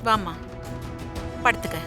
வாம்மா, படுத்துக்க.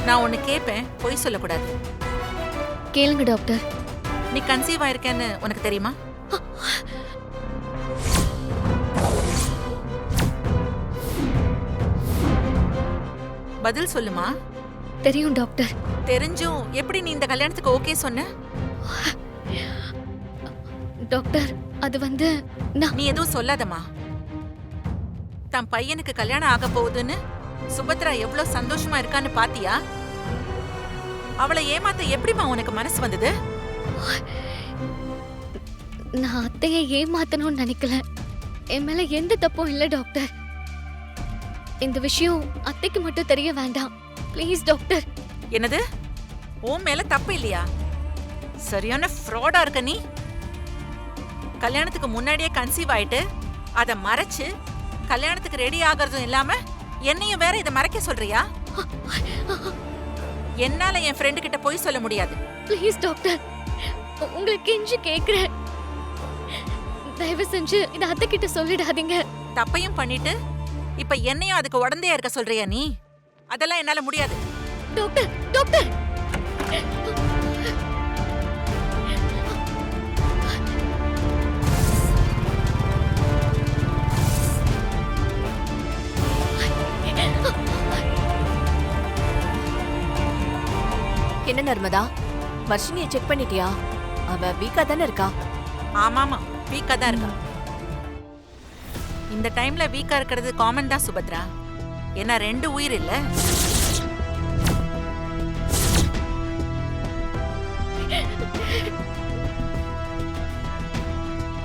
நான் உன்னை கேட்பேன், பொய் சொல்லக்கூடாது. கேளுங்க டாக்டர். நீ கன்சீவ் ஆயிருக்கேன்னு உனக்கு தெரியுமா? பதில் சொல்லுமா. தெரியும் டாக்டர். தெரிஞ்சும் எப்படி நீ இந்த கல்யாணத்துக்கு ஓகே சொன்ன? டாக்டர் அது வந்து நீ எதுவும் சொல்லாதம்மா. தன் பையனுக்கு கல்யாணம் ஆக போகுதுன்னு சுபத்ரா எவ்வளவு சந்தோஷமா இருக்கான்னு பாத்தியா? அவளை ஏமாத்த எப்படிமா உனக்கு மனசு வந்தது? நான் அத்தையை ஏமாத்தணும்னு நினைக்கல. என் மேல எந்த தப்பும் இல்ல டாக்டர். இந்த விஷயம் அத்தைக்கு மட்டும் தெரிய வேண்டாம் ப்ளீஸ் டாக்டர். என்னது? உன் மேல தப்பு இல்லையா? சரியான ஃப்ராடா இருக்க நீ. கல்யாணத்துக்கு முன்னாடியே கன்சீவ் ஆயிட்டு அதை மறைச்சு கல்யாணத்துக்கு ரெடி ஆகிறதும் இல்லாம என்னையும் வேற இதை மறைக்க சொல்றியா? என்னால என் ஃப்ரெண்டு கிட்ட போய் சொல்ல முடியாது. ப்ளீஸ் டாக்டர், உங்களை கெஞ்சி கேக்குறேன். தயவு செஞ்சு இதை அத்தை கிட்ட சொல்லிடாதீங்க. தப்பையும் பண்ணிட்டு இப்ப என்னையும் அதுக்கு உடந்தையா இருக்க சொல்றியா நீ? அதெல்லாம் என்னால முடியாது. டாக்டர் டாக்டர் என்ன நர்மதா, வர்ஷினியை செக் பண்ணிட்டியா? அவ வீக்கா தானே இருக்கா? ஆமாமா, வீக்கா தான் இருக்கா. இந்த டைம்ல வீக்கா இருக்கிறது காமன் தான் சுபத்ரா. ஏன்னா 2 உயிர் இல்ல.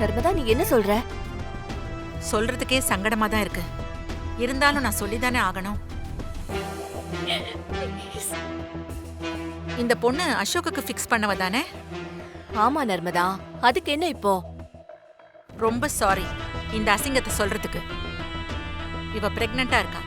நர்மதா நீ என்ன சொல்ற? சொல்றதுக்கே சங்கடமா தான் இருக்கு. இருந்தாலும் நான் சொல்லிதானே ஆகணும். இந்த பொண்ணு அசோக்குக்கு ஃபிக்ஸ் பண்ணவ தானே? ஆமா நர்மதா, அதுக்கு என்ன இப்போ? ரொம்ப சாரி இந்த அசிங்கத்தை சொல்றதுக்கு. இவ பிரெக்னண்டா இருக்கா.